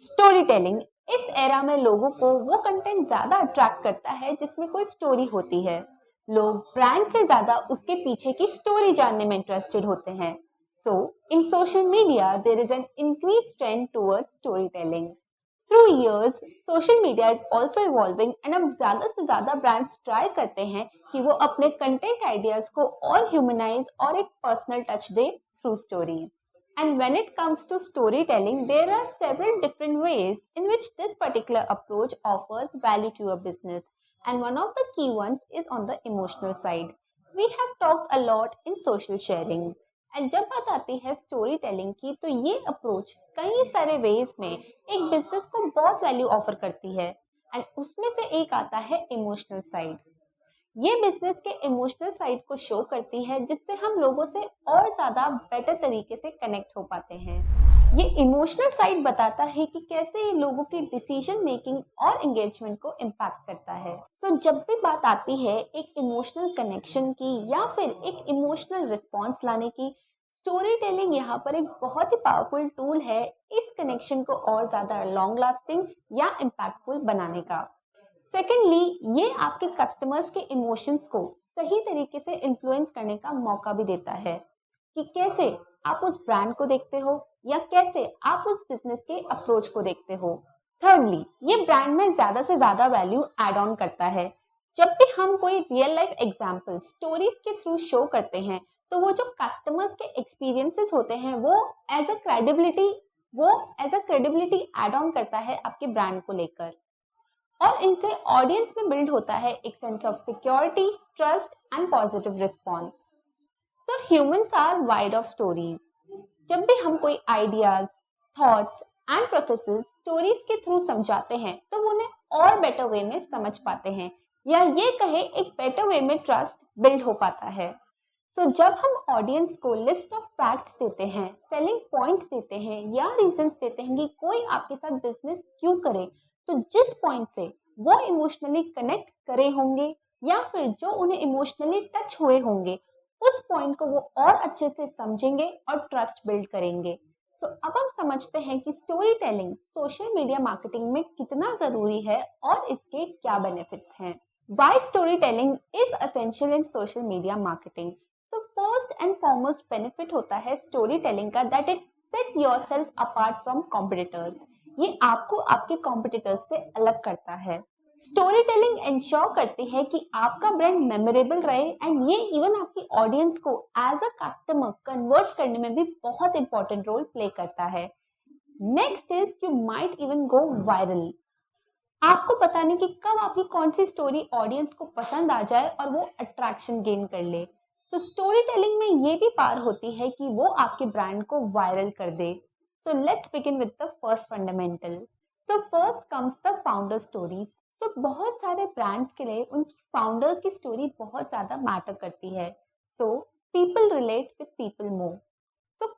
Story telling इस era में लोगों को वो कंटेंट ज्यादा अट्रैक्ट करता है जिसमें कोई स्टोरी होती है। लोग ब्रांड से ज्यादा उसके पीछे की स्टोरी जानने में इंटरेस्टेड होते हैं। So in social media there is an increase trend towards story telling. Through years social media is also evolving and अब ज्यादा से ज्यादा ब्रांड्स ट्राई करते हैं कि वो अपने कंटेंट आइडियाज को और ह्यूमनाइज और एक personal touch they through stories. And when it comes to storytelling, there are several different ways in which this particular approach offers value to your business. And one of the key ones is on the emotional side. We have talked a lot in social sharing. And जब बात आती है story telling की तो ये approach कई सारे veg में एक बिजनेस को बहुत वैल्यू ऑफर करती है। एंड उसमें से एक आता है इमोशनल साइड। ये बिजनेस के इमोशनल साइड को शो करती है जिससे हम लोगों से और ज्यादा बेटर तरीके से कनेक्ट हो पाते हैं। ये इमोशनल साइड बताता है कि कैसे ये लोगों की डिसीजन मेकिंग और एंगेजमेंट को इम्पैक्ट करता है। जब भी बात आती है एक इमोशनल कनेक्शन की या फिर एक इमोशनल रिस्पॉन्स लाने की, स्टोरी टेलिंग यहाँ पर एक बहुत ही पावरफुल टूल है इस कनेक्शन को और ज्यादा लॉन्ग लास्टिंग या इम्पैक्टफुल बनाने का। सेकेंडली, ये आपके कस्टमर्स के इमोशंस को सही तरीके से इन्फ्लुएंस करने का मौका भी देता है कि कैसे आप उस ब्रांड को देखते हो या कैसे आप उस बिजनेस के अप्रोच को देखते हो। थर्डली, ये ब्रांड में ज्यादा से ज्यादा वैल्यू एड ऑन करता है। जब भी हम कोई रियल लाइफ एग्जांपल स्टोरीज के थ्रू शो करते हैं तो वो जो कस्टमर्स के एक्सपीरियंसेस होते हैं वो as a credibility add on करता है आपके ब्रांड को लेकर। और इनसे ऑडियंस में बिल्ड होता है एक sense of security, trust and positive response. So humans are wide of stories. जब भी हम कोई ideas, thoughts and processes stories के थ्रू समझाते हैं तो वो उन्हें और बेटर वे में समझ पाते हैं या ये कहे एक बेटर वे में ट्रस्ट बिल्ड हो पाता है। जब हम ऑडियंस को लिस्ट ऑफ फैक्ट्स देते हैं, सेलिंग पॉइंट्स देते हैं या रीजंस देते हैं कि कोई आपके साथ बिजनेस क्यों करे, तो जिस पॉइंट से वो इमोशनली कनेक्ट करे होंगे या फिर जो उन्हें इमोशनली टच हुए होंगे, उस पॉइंट को वो और अच्छे से समझेंगे और ट्रस्ट बिल्ड करेंगे। अब हम समझते हैं कि story telling social media marketing में कितना जरूरी है और इसके क्या बेनिफिट्स हैं। Why storytelling is essential in social media marketing? तो फर्स्ट एंड फॉरमोस्ट बेनिफिट होता है स्टोरी टेलिंग का that it set yourself apart from competitors. ये आपको आपके कॉम्पिटिटर्स से अलग करता है। स्टोरी टेलिंग इंश्योर करती है कि आपका ब्रांड मेमोरेबल रहे एंड ये इवन आपकी ऑडियंस को एज अ कस्टमर कन्वर्ट करने में भी बहुत इंपॉर्टेंट रोल प्ले करता है। Next is you might even go viral. आपको पता नहीं कि कब आपकी कौन सी स्टोरी ऑडियंस को पसंद आ जाए और वो अट्रैक्शन गेन कर ले। स्टोरी टेलिंग में ये भी पार होती है कि वो आपके ब्रांड को वायरल कर दे। Let's begin with the first fundamental. First comes the founder stories. बहुत सारे ब्रांड्स के लिए उनकी फाउंडर की स्टोरी बहुत ज्यादा मैटर करती है। People relate with people more.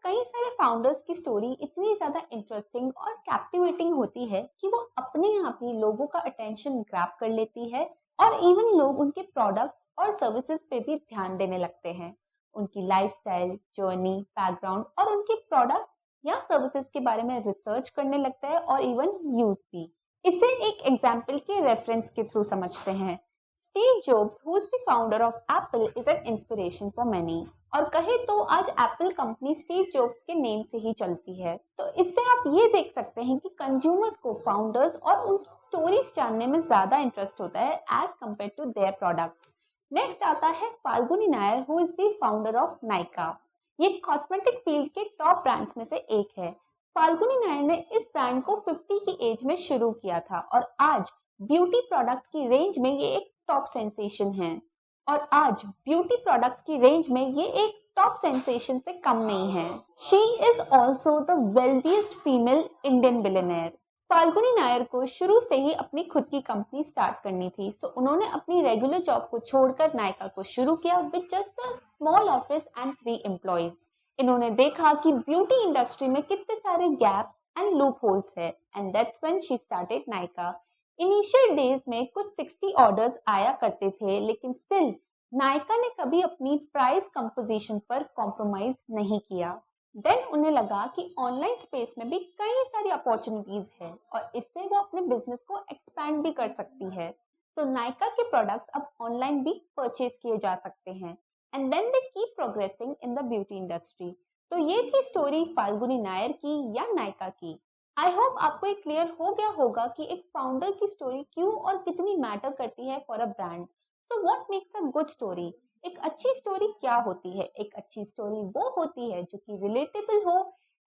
कई सारे फाउंडर्स की स्टोरी इतनी ज्यादा इंटरेस्टिंग और कैप्टिवेटिंग होती है कि वो अपने आप ही लोगों का अटेंशन ग्रैब कर लेती है और इवन लोग उनके प्रोडक्ट्स और सर्विसेज पे भी ध्यान देने लगते हैं। उनकी लाइफस्टाइल, जर्नी, बैकग्राउंड और उनके प्रोडक्ट्स या सर्विसेज के बारे में रिसर्च करने लगता है और इवन यूज भी। इसे एक एग्जाम्पल के रेफरेंस के थ्रू समझते हैं। Steve jobs, who is the founder of Apple, is an inspiration for many. और कहे तो आज एप्पल कंपनी स्टीव जॉब्स के नेम से ही चलती है। इससे आप ये देख सकते हैं कि कंज्यूमर्स को फाउंडर्स और उनकी स्टोरीज जानने में ज्यादा इंटरेस्ट होता है as compare to their products. Next आता है Falguni Nayar, who is the founder of Nykaa. ये कॉस्मेटिक फील्ड के टॉप ब्रांड्स में से एक है। फाल्गुनी नायर ने इस ब्रांड को 50 की एज में शुरू किया था और आज ब्यूटी प्रोडक्ट्स की रेंज में ये एक टॉप सेंसेशन है। और आज ब्यूटी प्रोडक्ट्स की रेंज में ये एक टॉप सेंसेशन से कम नहीं है। She is also the wealthiest female Indian billionaire. Falguni Nayar को शुरू से ही अपनी खुद की कंपनी स्टार्ट करनी थी। उन्होंने अपनी रेगुलर जॉब को छोड़कर नायका को शुरू किया with just a small office and 3 employees. इन्होंने देखा कि ब्यूटी इंडस्ट्री में कितने सारे गैप्स एंड लूप होल्स है and that's when she started Nykaa. Initial days में कुछ 60 ऑर्डर्स आया करते थे, लेकिन स्टिल नायका ने कभी अपनी प्राइस कंपोजिशन पर कॉम्प्रोमाइज नहीं किया। देन उन्हें लगा कि ऑनलाइन स्पेस में भी कई सारी अपॉर्चुनिटीज है और इससे वो अपने बिजनेस को एक्सपैंड भी कर सकती है। सो नायका के प्रोडक्ट्स अब ऑनलाइन भी परचेज किए जा सकते हैं and then they keep progressing in the beauty industry. तो ये थी स्टोरी फाल्गुनी नायर की या नायका की। आई होप आपको ये क्लियर हो गया होगा कि एक फाउंडर की स्टोरी क्यों और कितनी मैटर करती है for a brand. So what makes a good story? एक अच्छी स्टोरी क्या होती है? एक अच्छी स्टोरी वो होती है जो कि रिलेटेबल हो,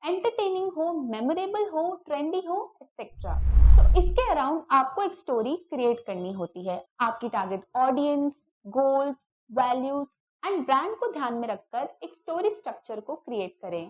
एंटरटेनिंग हो, मेमोरेबल हो, ट्रेंडी हो, एक्सेट्रा। तो इसके अराउंड आपको एक स्टोरी क्रिएट करनी होती है। आपकी target audience, goals, values and brand को ध्यान में रखकर एक स्टोरी स्ट्रक्चर को क्रिएट करें।